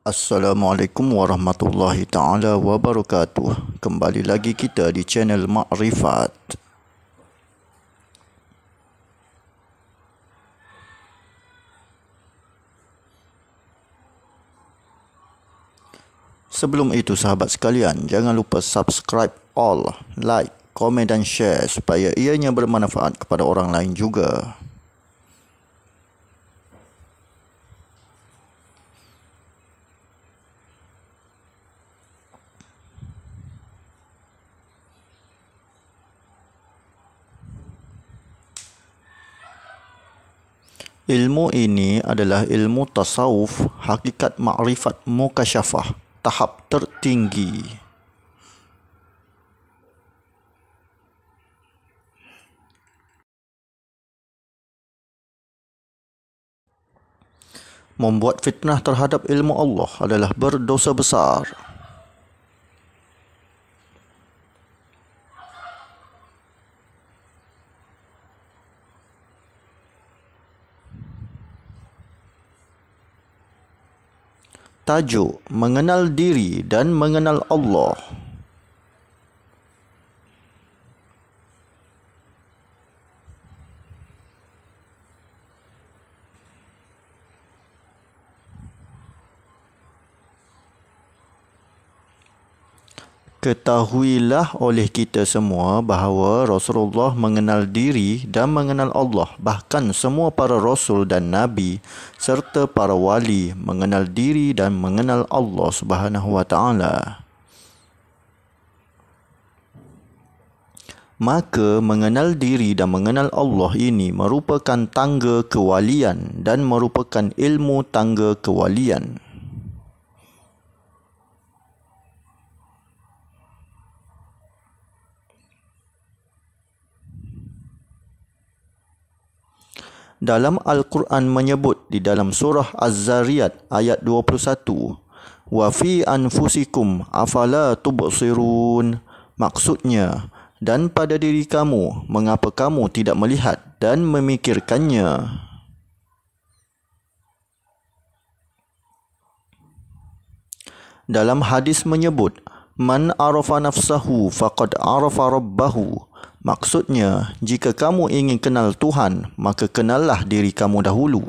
Assalamualaikum warahmatullahi taala wabarakatuh. Kembali lagi kita di channel Makrifat. Sebelum itu sahabat sekalian, jangan lupa subscribe all, like, komen dan share supaya ianya bermanfaat kepada orang lain juga. Ilmu ini adalah ilmu tasawuf, hakikat makrifat mukasyafah, tahap tertinggi. Membuat fitnah terhadap ilmu Allah adalah berdosa besar. Tajuk Mengenal Diri dan Mengenal Allah. Ketahuilah oleh kita semua bahawa Rasulullah mengenal diri dan mengenal Allah. Bahkan semua para Rasul dan Nabi serta para wali mengenal diri dan mengenal Allah Subhanahu wa Ta'ala. Maka mengenal diri dan mengenal Allah ini merupakan tangga kewalian dan merupakan ilmu tangga kewalian. Dalam Al-Quran menyebut di dalam surah Az-Zariyat ayat 21, wa fi anfusikum afala tubsirun. Maksudnya, dan pada diri kamu, mengapa kamu tidak melihat dan memikirkannya? Dalam hadis menyebut, man arafa nafsahu faqad arafa rabbahu. Maksudnya, jika kamu ingin kenal Tuhan, maka kenallah diri kamu dahulu.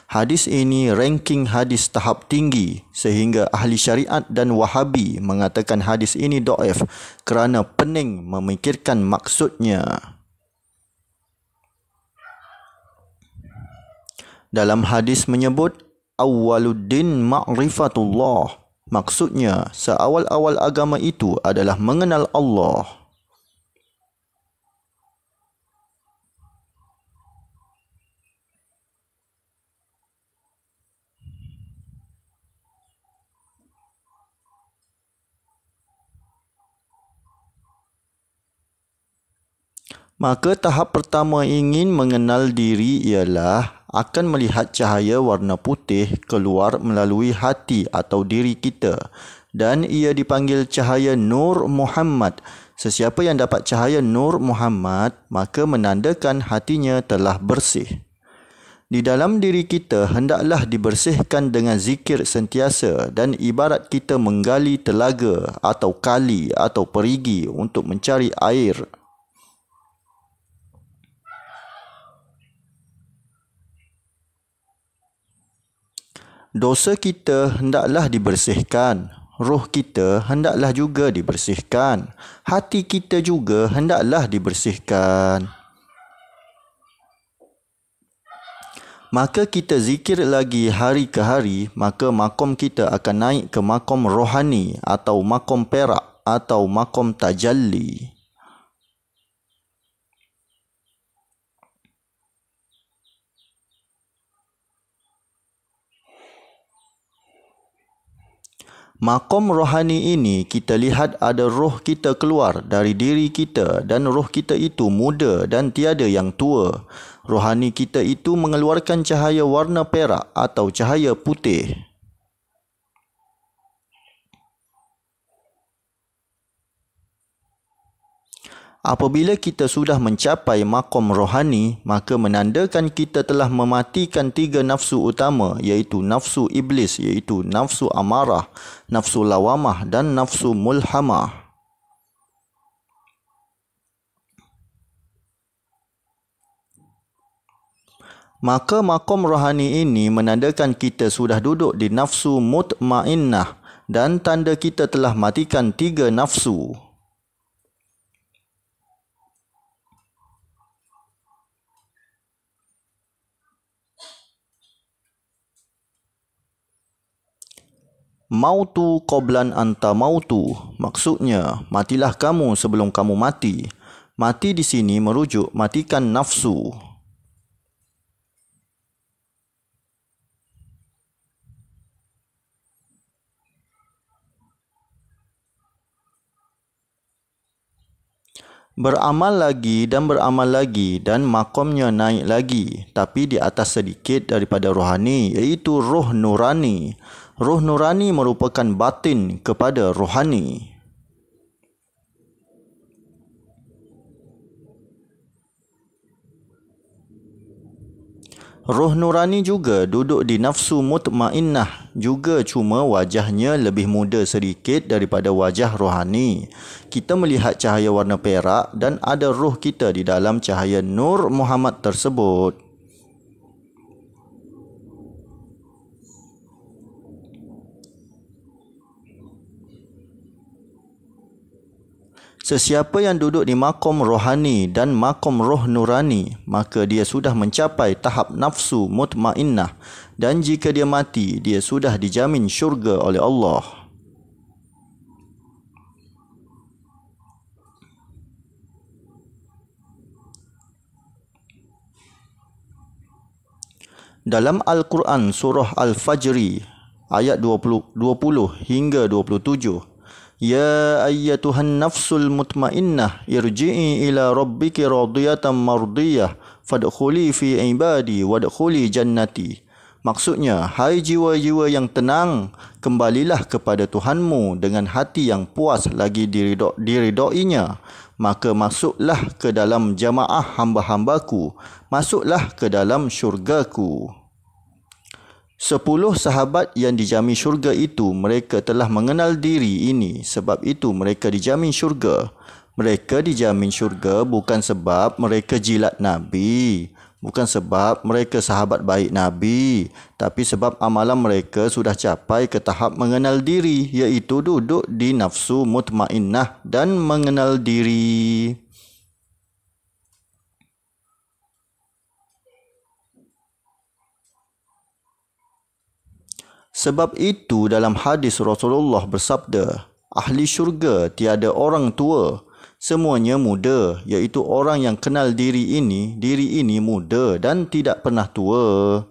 Hadis ini ranking hadis tahap tinggi sehingga ahli syariat dan wahabi mengatakan hadis ini dhaif kerana pening memikirkan maksudnya. Dalam hadis menyebut, awwaluddin ma'rifatullah. Maksudnya, seawal-awal agama itu adalah mengenal Allah. Maka tahap pertama ingin mengenal diri ialah akan melihat cahaya warna putih keluar melalui hati atau diri kita, dan ia dipanggil cahaya Nur Muhammad. Sesiapa yang dapat cahaya Nur Muhammad, maka menandakan hatinya telah bersih. Di dalam diri kita hendaklah dibersihkan dengan zikir sentiasa, dan ibarat kita menggali telaga atau kali atau perigi untuk mencari air. Dosa kita hendaklah dibersihkan. Roh kita hendaklah juga dibersihkan. Hati kita juga hendaklah dibersihkan. Maka kita zikir lagi hari ke hari, maka makom kita akan naik ke makom rohani atau makom perak atau makom tajalli. Makom rohani ini kita lihat ada roh kita keluar dari diri kita, dan roh kita itu muda dan tiada yang tua. Rohani kita itu mengeluarkan cahaya warna perak atau cahaya putih. Apabila kita sudah mencapai makom rohani, maka menandakan kita telah mematikan 3 nafsu utama, iaitu nafsu iblis, iaitu nafsu amarah, nafsu lawamah dan nafsu mulhamah. Maka makom rohani ini menandakan kita sudah duduk di nafsu mutmainnah dan tanda kita telah matikan 3 nafsu. Mautu qoblan anta mautu, maksudnya matilah kamu sebelum kamu mati. Mati di sini merujuk matikan nafsu. Beramal lagi dan makomnya naik lagi, tapi di atas sedikit daripada rohani, iaitu roh nurani. Roh nurani merupakan batin kepada rohani. Roh nurani juga duduk di nafsu mutmainnah, juga cuma wajahnya lebih muda sedikit daripada wajah rohani. Kita melihat cahaya warna perak dan ada roh kita di dalam cahaya Nur Muhammad tersebut. Sesiapa yang duduk di makom rohani dan makom roh nurani, maka dia sudah mencapai tahap nafsu mutmainnah, dan jika dia mati, dia sudah dijamin syurga oleh Allah. Dalam Al-Quran surah Al-Fajri ayat 20 hingga 27, Ya ayyatuhan nafsul mutmainnah irji'i ila rabbiki radiyatan mardiyah fadkhuli fi ibadi wadkhuli jannati. Maksudnya, hai jiwa-jiwa yang tenang, kembalilah kepada Tuhanmu dengan hati yang puas lagi diridainya. Maka masuklah ke dalam jamaah hamba-hambaku, masuklah ke dalam syurgaku. 10 sahabat yang dijamin syurga itu, mereka telah mengenal diri ini, sebab itu mereka dijamin syurga. Mereka dijamin syurga bukan sebab mereka jilat Nabi, bukan sebab mereka sahabat baik Nabi, tapi sebab amalan mereka sudah capai ke tahap mengenal diri, iaitu duduk di nafsu mutmainnah dan mengenal diri. Sebab itu dalam hadis Rasulullah bersabda, ahli syurga tiada orang tua, semuanya muda, iaitu orang yang kenal diri ini muda dan tidak pernah tua.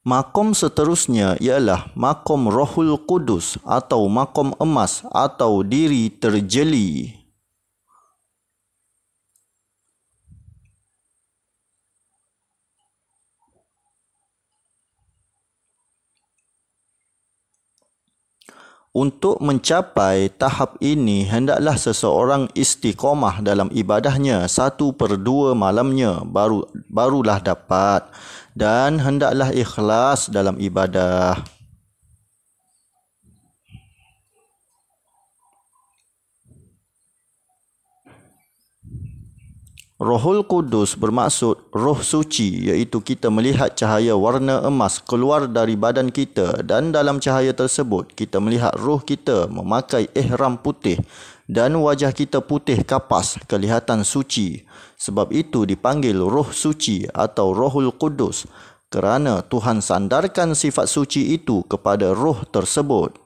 Makom seterusnya ialah makom Rohul Qudus atau makom emas atau diri terjeli. Untuk mencapai tahap ini, hendaklah seseorang istiqamah dalam ibadahnya 1/2 malamnya barulah dapat, dan hendaklah ikhlas dalam ibadah. Rohul Qudus bermaksud roh suci, iaitu kita melihat cahaya warna emas keluar dari badan kita, dan dalam cahaya tersebut kita melihat roh kita memakai ihram putih dan wajah kita putih kapas, kelihatan suci. Sebab itu dipanggil roh suci atau Rohul Qudus, kerana Tuhan sandarkan sifat suci itu kepada roh tersebut.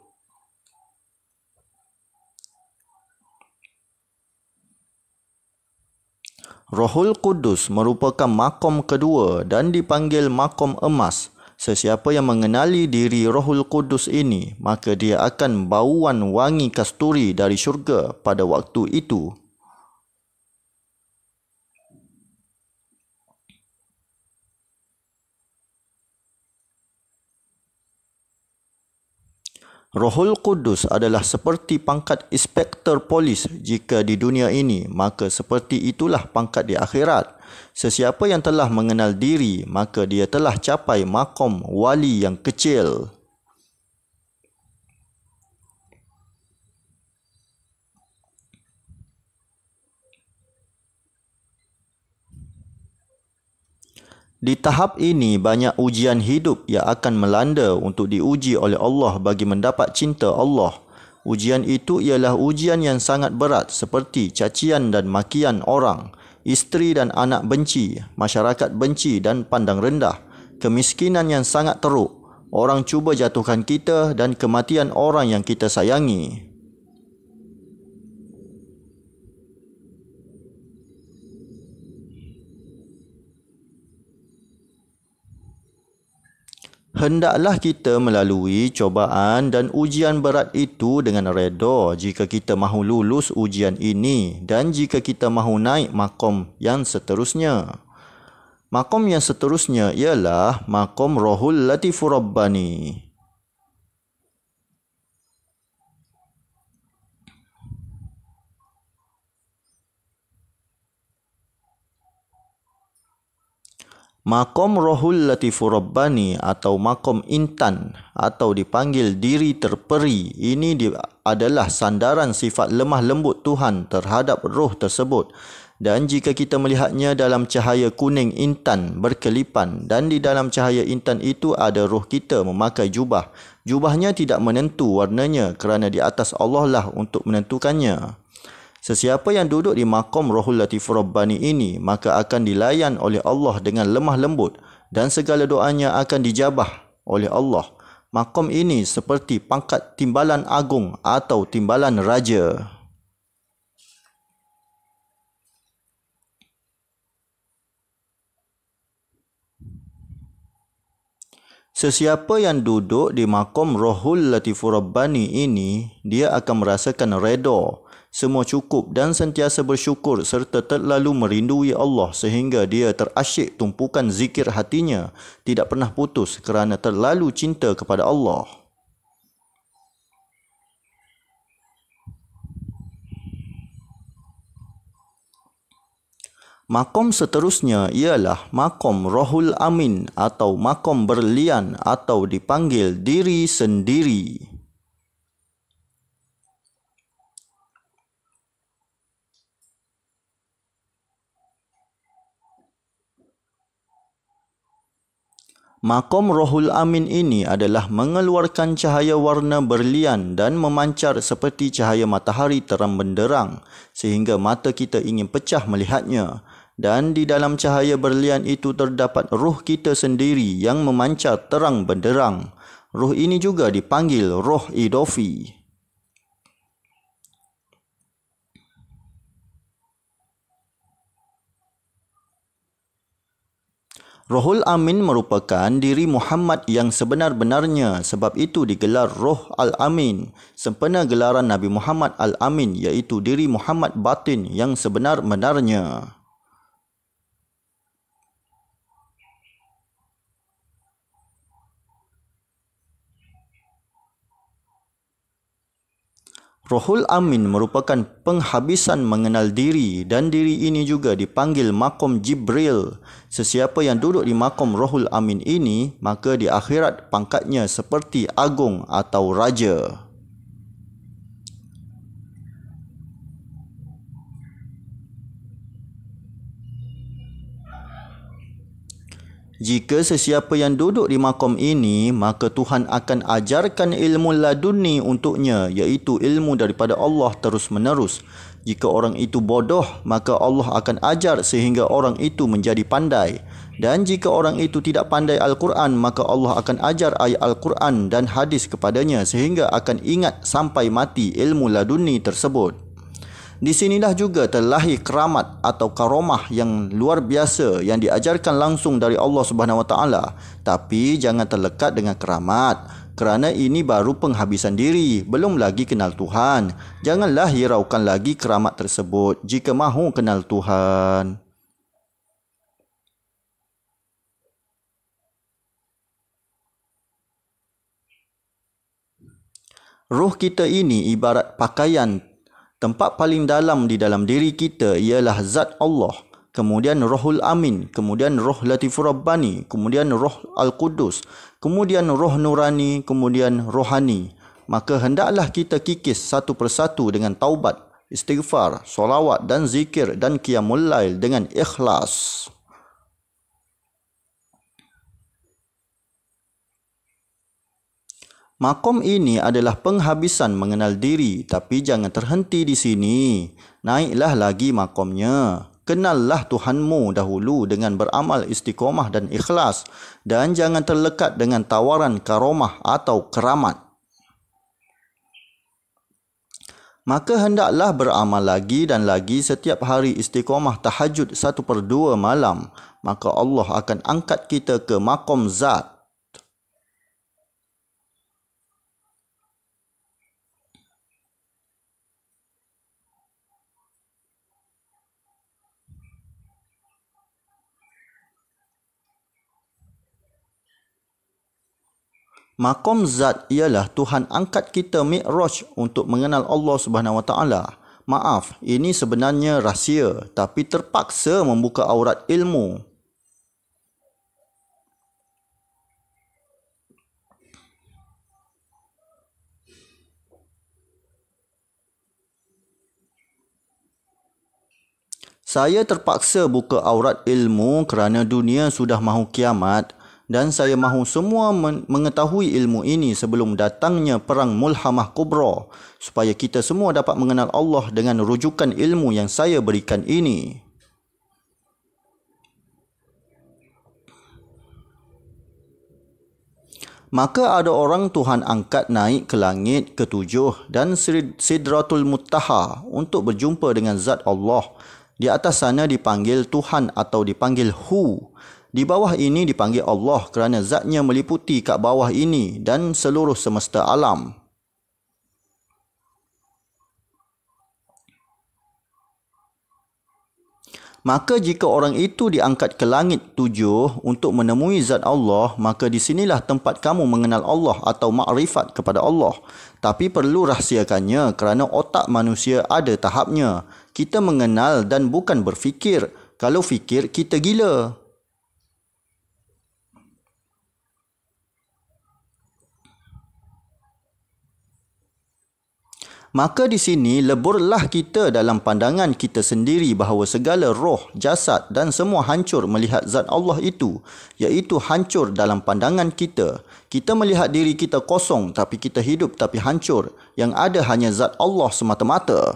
Rohul Qudus merupakan makom kedua dan dipanggil makom emas, Sesiapa yang mengenali diri Rohul Qudus ini, maka dia akan bauan wangi kasturi dari syurga pada waktu itu. Rohul Qudus adalah seperti pangkat inspektor polis jika di dunia ini, maka seperti itulah pangkat di akhirat. Sesiapa yang telah mengenal diri, maka dia telah capai maqam wali yang kecil. Di tahap ini, banyak ujian hidup yang akan melanda untuk diuji oleh Allah bagi mendapat cinta Allah. Ujian itu ialah ujian yang sangat berat seperti cacian dan makian orang, isteri dan anak benci, masyarakat benci dan pandang rendah, kemiskinan yang sangat teruk, orang cuba jatuhkan kita dan kematian orang yang kita sayangi. Hendaklah kita melalui cobaan dan ujian berat itu dengan redha jika kita mahu lulus ujian ini dan jika kita mahu naik maqam yang seterusnya. Maqam yang seterusnya ialah maqam Rohul Latifur Rabbani. Maqam Rohul Latifur Rabbani atau maqam intan atau dipanggil diri terperi ini adalah sandaran sifat lemah lembut Tuhan terhadap roh tersebut. Dan jika kita melihatnya dalam cahaya kuning intan berkelipan dan di dalam cahaya intan itu ada roh kita memakai jubah. Jubahnya tidak menentu warnanya kerana di atas Allah lah untuk menentukannya. Sesiapa yang duduk di maqam Rohul Latifur Rabbani ini, maka akan dilayan oleh Allah dengan lemah lembut dan segala doanya akan dijabah oleh Allah. Maqam ini seperti pangkat timbalan agung atau timbalan raja. Sesiapa yang duduk di maqam Rohul Latifur Rabbani ini, dia akan merasakan redha, semua cukup dan sentiasa bersyukur serta terlalu merindui Allah sehingga dia terasyik tumpukan zikir hatinya tidak pernah putus kerana terlalu cinta kepada Allah. Maqam seterusnya ialah maqam Rohul Amin atau maqam berlian atau dipanggil diri sendiri. Maqam Rohul Amin ini adalah mengeluarkan cahaya warna berlian dan memancar seperti cahaya matahari terang benderang sehingga mata kita ingin pecah melihatnya. Dan di dalam cahaya berlian itu terdapat roh kita sendiri yang memancar terang benderang. Roh ini juga dipanggil roh idofi. Rohul Amin merupakan diri Muhammad yang sebenar-benarnya, sebab itu digelar Roh Al-Amin. Sempena gelaran Nabi Muhammad Al-Amin iaitu diri Muhammad batin yang sebenar-benarnya. Rohul Amin merupakan penghabisan mengenal diri dan diri ini juga dipanggil maqam Jibril. Sesiapa yang duduk di maqam Rohul Amin ini, maka di akhirat pangkatnya seperti agung atau raja. Jika sesiapa yang duduk di maqam ini, maka Tuhan akan ajarkan ilmu laduni untuknya, iaitu ilmu daripada Allah terus-menerus. Jika orang itu bodoh, maka Allah akan ajar sehingga orang itu menjadi pandai. Dan jika orang itu tidak pandai Al-Quran, maka Allah akan ajar ayat Al-Quran dan hadis kepadanya sehingga akan ingat sampai mati ilmu laduni tersebut. Di sinilah juga terlahir keramat atau karomah yang luar biasa yang diajarkan langsung dari Allah Subhanahu Wa Taala. Tapi jangan terlekat dengan keramat, kerana ini baru penghabisan diri, belum lagi kenal Tuhan. Janganlah hiraukan lagi keramat tersebut jika mahu kenal Tuhan. Roh kita ini ibarat pakaian. Tempat paling dalam di dalam diri kita ialah zat Allah. Kemudian Rohul Amin, kemudian Roh Latifur Rabbani, kemudian Roh Al-Qudus, kemudian Roh Nurani, kemudian Rohani. Maka hendaklah kita kikis satu persatu dengan taubat, istighfar, solawat dan zikir dan qiyamul lail dengan ikhlas. Makom ini adalah penghabisan mengenal diri, tapi jangan terhenti di sini. Naiklah lagi makomnya. Kenallah Tuhanmu dahulu dengan beramal istiqomah dan ikhlas, dan jangan terlekat dengan tawaran karomah atau keramat. Maka hendaklah beramal lagi dan lagi setiap hari istiqomah tahajud 1/2 malam. Maka Allah akan angkat kita ke makom zat. Makom zat ialah Tuhan angkat kita mi'raj untuk mengenal Allah Subhanahu Wa Taala. Maaf, ini sebenarnya rahsia, tapi terpaksa membuka aurat ilmu. Saya terpaksa buka aurat ilmu kerana dunia sudah mahu kiamat. Dan saya mahu semua mengetahui ilmu ini sebelum datangnya perang Mulhamah Kubra, supaya kita semua dapat mengenal Allah dengan rujukan ilmu yang saya berikan ini. Maka ada orang Tuhan angkat naik ke langit ke-7 dan Sidratul Muntaha untuk berjumpa dengan zat Allah. Di atas sana dipanggil Tuhan atau dipanggil Hu. Di bawah ini dipanggil Allah kerana zatnya meliputi kat bawah ini dan seluruh semesta alam. Maka jika orang itu diangkat ke langit 7 untuk menemui zat Allah, maka di sinilah tempat kamu mengenal Allah atau makrifat kepada Allah. Tapi perlu rahsiakannya kerana otak manusia ada tahapnya. Kita mengenal dan bukan berfikir. Kalau fikir, kita gila. Maka di sini leburlah kita dalam pandangan kita sendiri bahawa segala roh, jasad dan semua hancur melihat zat Allah itu, iaitu hancur dalam pandangan kita. Kita melihat diri kita kosong tapi kita hidup tapi hancur. Yang ada hanya zat Allah semata-mata.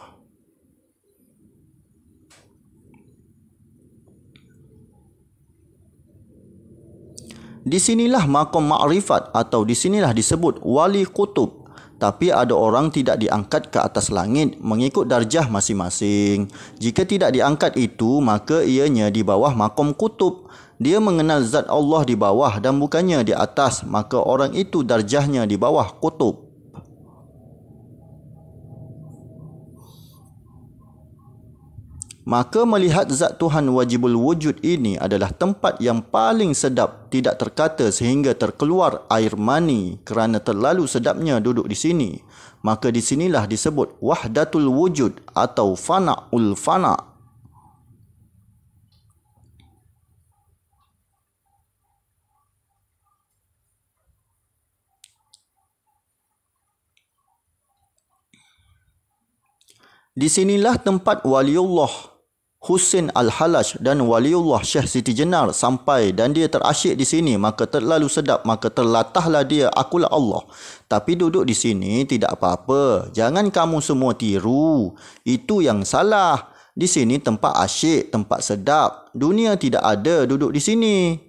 Di sinilah makom makrifat atau di sinilah disebut wali kutub. Tapi ada orang tidak diangkat ke atas langit mengikut darjah masing-masing. Jika tidak diangkat itu, maka ianya di bawah makom kutub. Dia mengenal zat Allah di bawah dan bukannya di atas, maka orang itu darjahnya di bawah kutub. Maka melihat zat Tuhan wajibul wujud ini adalah tempat yang paling sedap, tidak terkata sehingga terkeluar air mani kerana terlalu sedapnya duduk di sini. Maka di sinilah disebut wahdatul wujud atau fana'ul fana'. Di sinilah tempat waliullah Husin Al-Halaj dan waliullah Syekh Siti Jenar sampai dan dia terasyik di sini, maka terlalu sedap, maka terlatahlah dia, akulah Allah. Tapi duduk di sini tidak apa-apa. Jangan kamu semua tiru. Itu yang salah. Di sini tempat asyik, tempat sedap. Dunia tidak ada duduk di sini.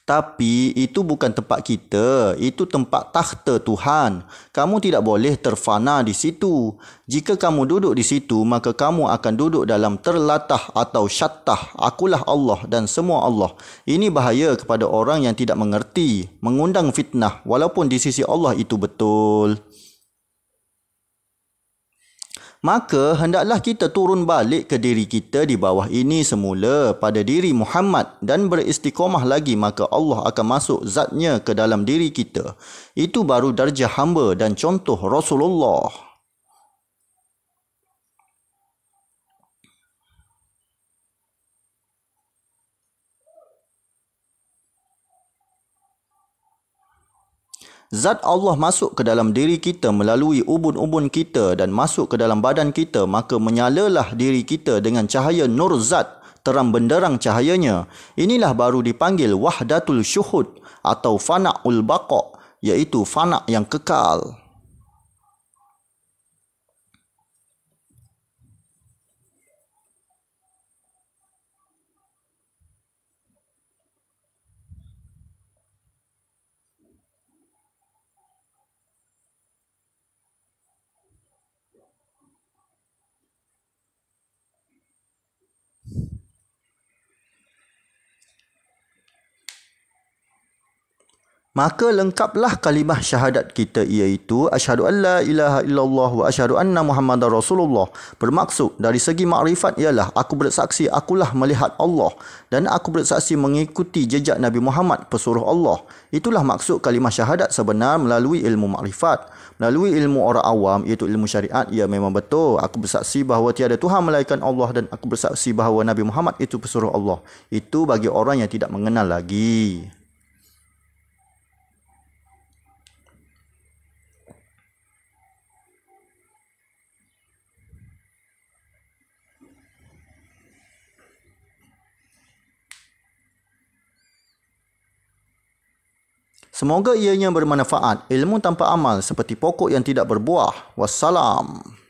Tapi itu bukan tempat kita, itu tempat takhta Tuhan. Kamu tidak boleh terfana di situ. Jika kamu duduk di situ, maka kamu akan duduk dalam terlatah atau syattah. Akulah Allah dan semua Allah. Ini bahaya kepada orang yang tidak mengerti, mengundang fitnah walaupun di sisi Allah itu betul. Maka hendaklah kita turun balik ke diri kita di bawah ini semula pada diri Muhammad dan beristiqamah lagi, maka Allah akan masuk zatnya ke dalam diri kita. Itu baru darjah hamba dan contoh Rasulullah. Zat Allah masuk ke dalam diri kita melalui ubun-ubun kita dan masuk ke dalam badan kita, maka menyalalah diri kita dengan cahaya nur zat, terang benderang cahayanya. Inilah baru dipanggil wahdatul syuhud atau fana'ul baqa', iaitu fana' yang kekal. Maka lengkaplah kalimah syahadat kita, iaitu asyhadu an la ilaha illallah wa asyhadu anna muhammadar rasulullah. Bermaksud dari segi makrifat ialah aku bersaksi akulah melihat Allah dan aku bersaksi mengikuti jejak Nabi Muhammad pesuruh Allah. Itulah maksud kalimah syahadat sebenar melalui ilmu makrifat. Melalui ilmu orang awam iaitu ilmu syariat, ya memang betul aku bersaksi bahawa tiada Tuhan melainkan Allah dan aku bersaksi bahawa Nabi Muhammad itu pesuruh Allah. Itu bagi orang yang tidak mengenal lagi. Semoga ianya bermanfaat. Ilmu tanpa amal seperti pokok yang tidak berbuah. Wassalam.